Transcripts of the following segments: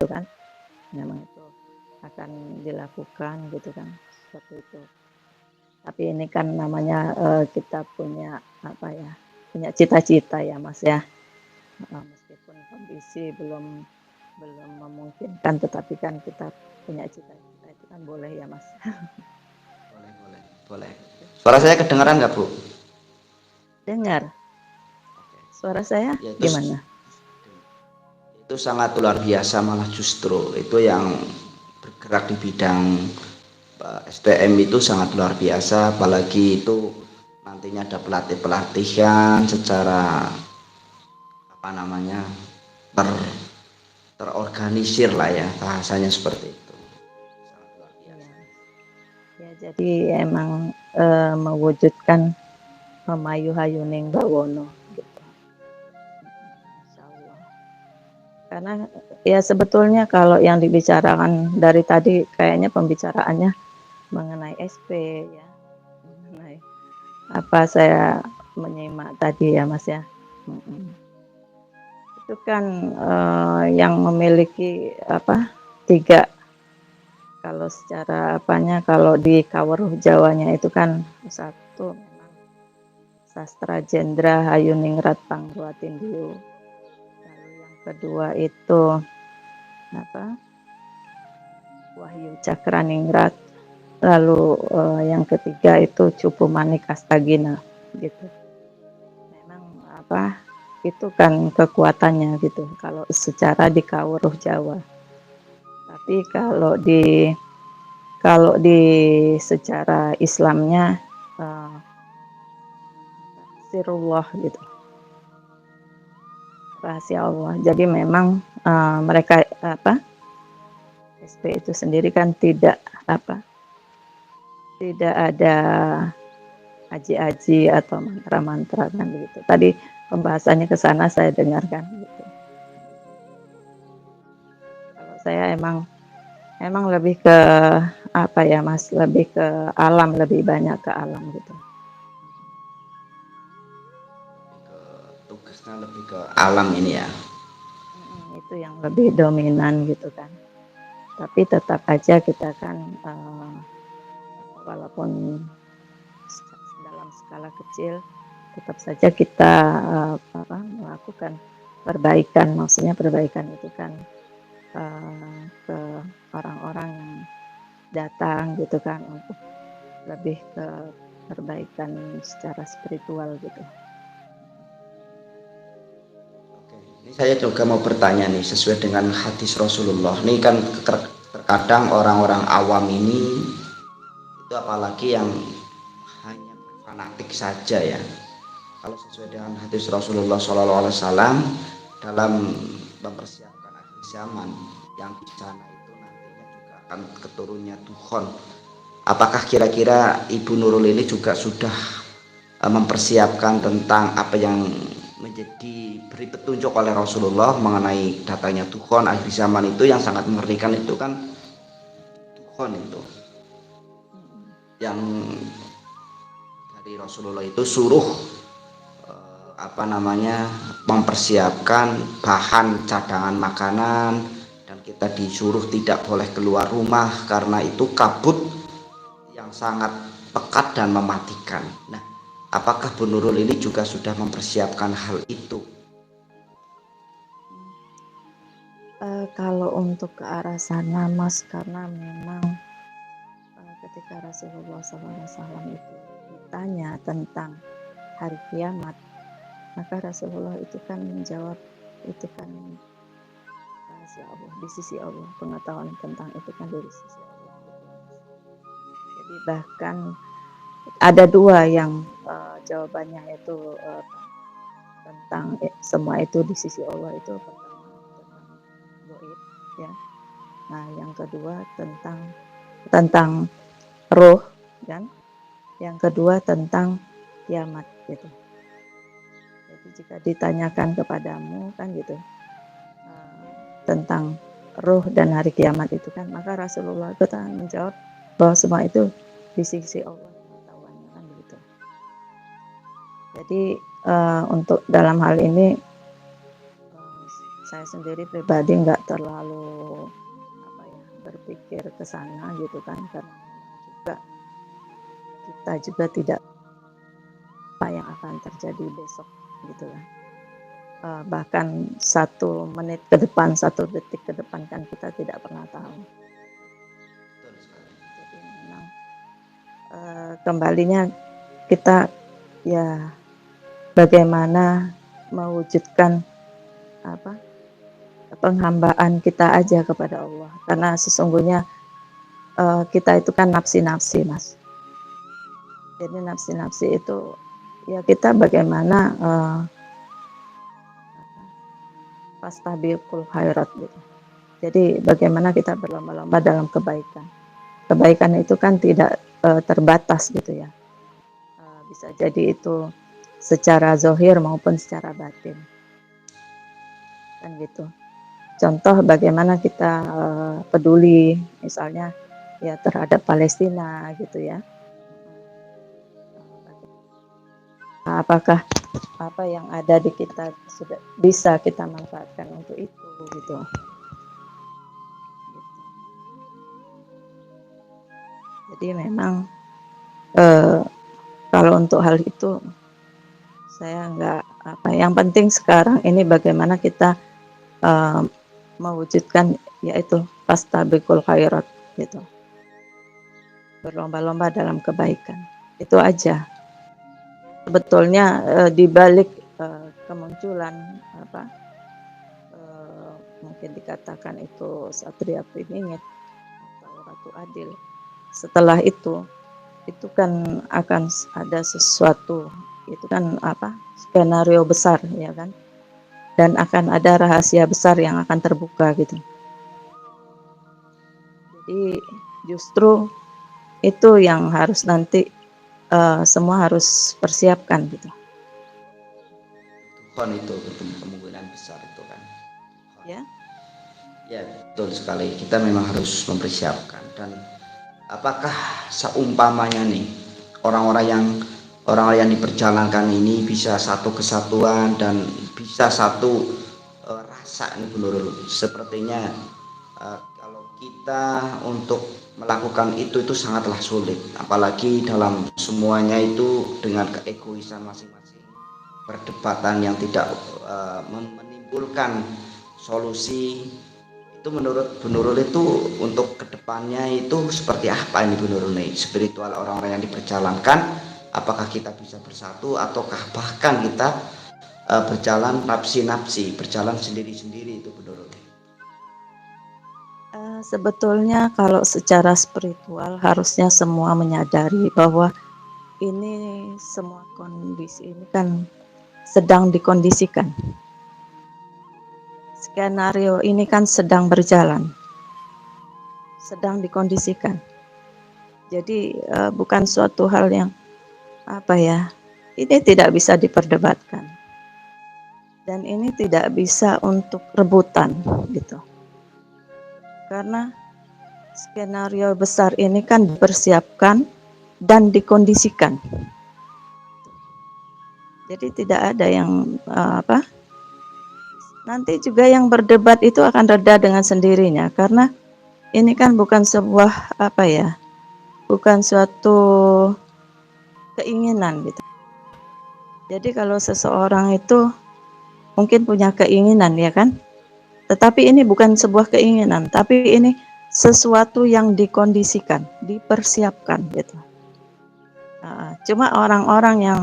gitu kan, memang itu akan dilakukan gitu kan, seperti itu. Tapi ini kan namanya, kita punya apa ya, punya cita-cita ya Mas ya, meskipun kondisi belum memungkinkan, tetapi kan kita punya cita-cita itu kan boleh ya Mas. Boleh, boleh, boleh. Suara saya kedengaran nggak, Bu? Dengar, Oke. suara saya Ya gimana? itu sangat luar biasa, malah justru itu yang bergerak di bidang STM itu sangat luar biasa, apalagi itu nantinya ada pelatihan secara apa namanya ter terorganisir lah ya, bahasanya seperti itu. Sangat luar Iya, biasa. ya jadi emang, mewujudkan Mayu Hayuning Bawono gitu, insyaallah. Karena ya sebetulnya kalau yang dibicarakan dari tadi kayaknya pembicaraannya mengenai SP ya, mengenai apa saya menyimak tadi ya Mas ya, itu kan, yang memiliki apa, 3 kalau secara apanya, kalau di Kawruh Jawanya itu kan satu memang Sastra Jendra Hayuningrat Pangruatindiu, lalu yang kedua itu apa, Wahyu Cakraningrat, lalu, yang ketiga itu Cupu Manik Astagina gitu. Memang apa, itu kan kekuatannya gitu kalau secara di Kawruh Jawa. Tapi kalau di secara Islamnya, eee, sirullah gitu, rahasia Allah. Jadi memang, mereka apa, SP itu sendiri kan tidak apa, tidak ada aji-aji atau mantra-mantra kan begitu. Tadi pembahasannya ke sana saya dengarkan gitu. Kalau saya emang lebih ke apa ya Mas, lebih ke alam, lebih banyak ke alam gitu. Tugasnya lebih ke alam ini ya. Itu yang lebih dominan gitu kan. Tapi tetap aja kita kan, walaupun dalam skala kecil, tetap saja kita, apa, melakukan perbaikan. Maksudnya perbaikan itu kan, ke orang-orang yang datang gitu kan, untuk lebih ke perbaikan secara spiritual gitu. Ini saya juga mau bertanya nih sesuai dengan hadis Rasulullah. Ini kan terkadang orang-orang awam ini itu apalagi yang hanya fanatik saja ya. Kalau sesuai dengan hadis Rasulullah SAW dalam mempersiapkan akhir zaman yang di sana itu nantinya juga akan keturunnya Tuhan. Apakah kira-kira Ibu Nurul ini juga sudah mempersiapkan tentang apa yang menjadi beri petunjuk oleh Rasulullah mengenai datangnya Tuhan akhir zaman itu yang sangat mengerikan itu kan Tuhan itu yang dari Rasulullah itu suruh apa namanya mempersiapkan bahan cadangan makanan dan kita disuruh tidak boleh keluar rumah karena itu kabut yang sangat pekat dan mematikan. Nah, apakah Bu Nurul ini juga sudah mempersiapkan hal itu? Kalau untuk ke arah sana Mas, karena memang, ketika Rasulullah SAW itu ditanya tentang hari kiamat, maka Rasulullah itu kan menjawab, itu kan rahasia Allah, di sisi Allah, pengetahuan tentang itu kan dari sisi Allah gitu ya Mas. Jadi bahkan ada 2 yang, jawabannya itu, tentang semua itu di sisi Allah itu pertama tentang goib ya. Nah yang kedua tentang roh kan, yang kedua tentang kiamat gitu. Jadi jika ditanyakan kepadamu kan gitu, tentang roh dan hari kiamat itu kan, maka Rasulullah itu kan menjawab bahwa semua itu di sisi Allah pengetahuannya kan begitu. Jadi, untuk dalam hal ini, saya sendiri pribadi nggak terlalu berpikir ke sana gitu kan, karena memang juga kita juga tidak apa yang akan terjadi besok gitu kan. Bahkan 1 menit ke depan, 1 detik ke depan kan kita tidak pernah tahu. Jadi memang kembalinya kita ya bagaimana mewujudkan penghambaan kita aja kepada Allah, karena sesungguhnya kita itu kan nafsi-nafsi, Mas. Jadi nafsi-nafsi itu ya kita bagaimana fastabiqul khairat gitu. Jadi bagaimana kita berlomba-lomba dalam kebaikan. Kebaikan itu kan tidak terbatas gitu ya. Bisa jadi itu secara zahir maupun secara batin. Kan gitu. Contoh bagaimana kita peduli misalnya ya terhadap Palestina gitu ya. Apakah apa yang ada di kita sudah bisa kita manfaatkan untuk itu gitu. Jadi memang kalau untuk hal itu saya nggak yang penting sekarang ini bagaimana kita mewujudkan yaitu fastabiqul khairat gitu, berlomba-lomba dalam kebaikan, itu aja sebetulnya. Di balik kemunculan mungkin dikatakan itu Satria Piningit atau Ratu Adil, setelah itu kan akan ada sesuatu, itu kan skenario besar ya kan, dan akan ada rahasia besar yang akan terbuka gitu. Jadi justru itu yang harus nanti semua harus persiapkan gitu. Tuhan itu kemungkinan besar itu kan. Ya. Ya betul sekali, kita memang harus mempersiapkan. Dan apakah seumpamanya nih orang-orang yang diperjalankan ini bisa satu kesatuan dan bisa satu rasa ini Bu Nurul, sepertinya kalau kita untuk melakukan itu sangatlah sulit, apalagi dalam semuanya itu dengan keegoisan masing-masing, perdebatan yang tidak menimbulkan solusi. Itu menurut Bu Nurul itu untuk kedepannya itu seperti apa ini Bu Nurul nih, spiritual orang-orang yang diperjalankan, apakah kita bisa bersatu ataukah bahkan kita berjalan nafsi-nafsi, berjalan sendiri-sendiri itu Bu Nurul? Sebetulnya kalau secara spiritual harusnya semua menyadari bahwa ini semua kondisi ini kan sedang dikondisikan. Skenario ini kan sedang berjalan, sedang dikondisikan. Jadi bukan suatu hal yang ini tidak bisa diperdebatkan. Dan ini tidak bisa untuk rebutan gitu. Karena skenario besar ini kan dipersiapkan dan dikondisikan. Jadi tidak ada yang nanti juga yang berdebat itu akan reda dengan sendirinya, karena ini kan bukan sebuah bukan suatu keinginan gitu. Jadi kalau seseorang itu mungkin punya keinginan ya kan, tetapi ini bukan sebuah keinginan, tapi ini sesuatu yang dikondisikan, dipersiapkan gitu. Cuma orang-orang yang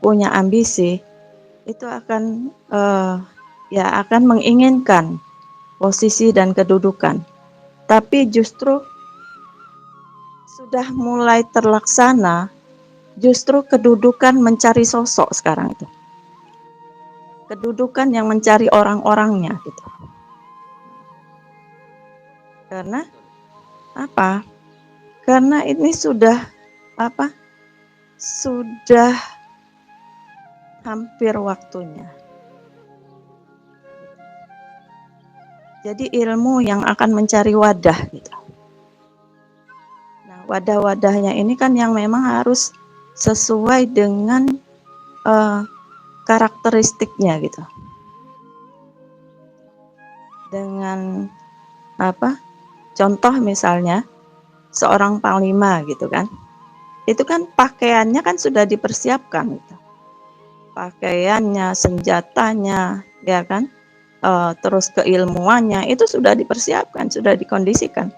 punya ambisi itu akan akan menginginkan posisi dan kedudukan, tapi justru sudah mulai terlaksana, justru kedudukan mencari sosok sekarang itu, kedudukan yang mencari orang-orangnya gitu. Karena apa? Karena ini sudah sudah hampir waktunya. Jadi ilmu yang akan mencari wadah gitu. Nah, wadah-wadahnya ini kan yang memang harus sesuai dengan karakteristiknya gitu. dengan contoh misalnya seorang panglima gitu kan, itu kan pakaiannya kan sudah dipersiapkan gitu. Pakaiannya, senjatanya, ya kan, terus keilmuannya itu sudah dipersiapkan, sudah dikondisikan.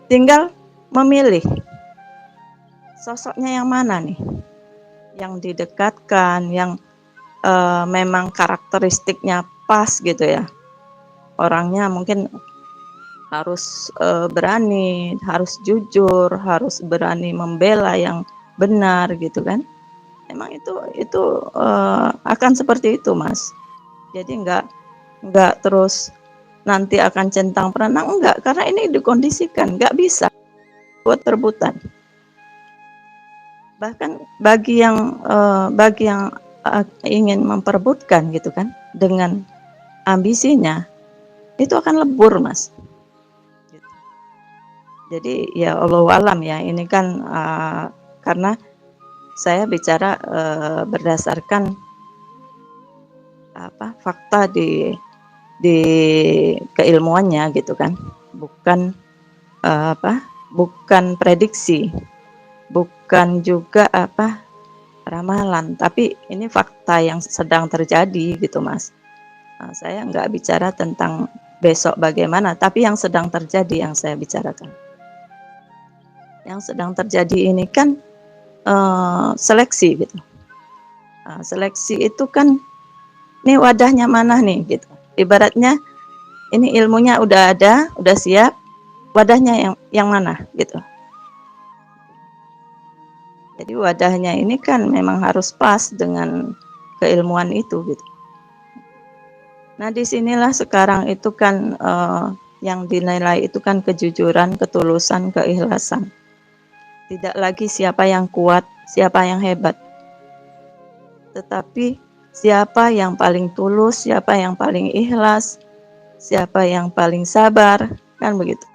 Tinggal memilih sosoknya yang mana nih, yang didekatkan, yang memang karakteristiknya pas gitu ya. Orangnya mungkin harus berani, harus jujur, harus berani membela yang benar gitu kan. Emang itu akan seperti itu, Mas. Jadi enggak terus nanti akan centang perenang, enggak, karena ini dikondisikan, enggak bisa buat rebutan. Bahkan bagi yang ingin memperebutkan gitu kan dengan ambisinya, itu akan lebur, Mas. Jadi ya Allahu alam ya, ini kan karena saya bicara berdasarkan fakta di keilmuannya gitu kan, bukan bukan prediksi, bukan juga ramalan, tapi ini fakta yang sedang terjadi gitu, Mas. Saya nggak bicara tentang besok bagaimana, tapi yang sedang terjadi yang saya bicarakan. Yang sedang terjadi ini kan seleksi gitu. Seleksi itu kan ini wadahnya mana nih gitu. Ibaratnya ini ilmunya udah ada, udah siap, wadahnya yang mana gitu. Jadi wadahnya ini kan memang harus pas dengan keilmuan itu gitu. Nah disinilah sekarang itu kan yang dinilai itu kan kejujuran, ketulusan, keikhlasan. Tidak lagi siapa yang kuat, siapa yang hebat, tetapi siapa yang paling tulus, siapa yang paling ikhlas, siapa yang paling sabar, kan begitu.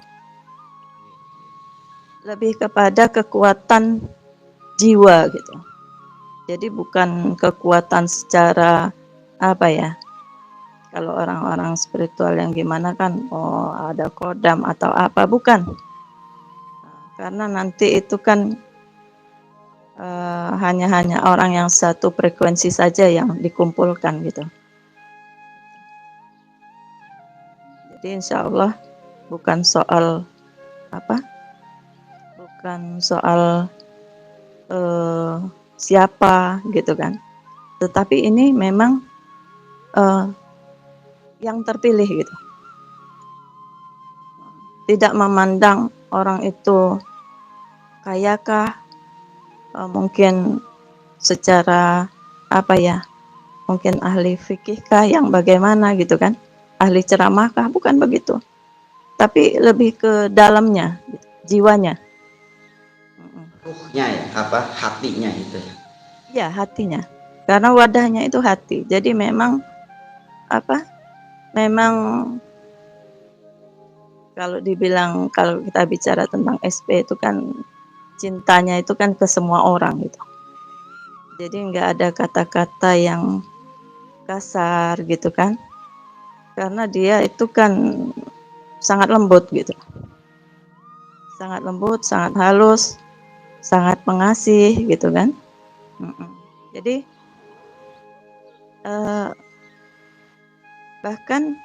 Lebih kepada kekuatan jiwa gitu. Jadi bukan kekuatan secara kalau orang-orang spiritual yang gimana kan, ada kodam atau apa, bukan. Karena nanti itu kan hanya orang yang satu frekuensi saja yang dikumpulkan gitu. Jadi insya Allah bukan soal bukan soal siapa gitu kan, tetapi ini memang yang terpilih gitu. Tidak memandang orang itu kayakah, mungkin secara mungkin ahli fikihkah yang bagaimana gitu kan, ahli ceramahkah, bukan begitu, tapi lebih ke dalamnya, jiwanya, ruhnya ya, hatinya itu ya. Ya hatinya, karena wadahnya itu hati. Jadi memang memang kalau kita bicara tentang SP itu kan cintanya itu kan ke semua orang gitu. Jadi nggak ada kata-kata yang kasar gitu kan, karena dia itu kan sangat lembut gitu, sangat lembut, sangat halus, sangat pengasih gitu kan. Jadi bahkan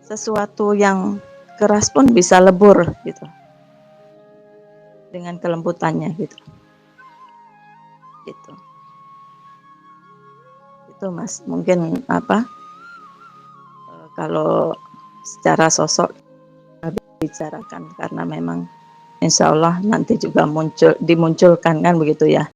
sesuatu yang keras pun bisa lebur gitu dengan kelembutannya gitu. Itu Mas, mungkin kalau secara sosok bicarakan, karena memang insya Allah nanti juga dimunculkan kan begitu ya.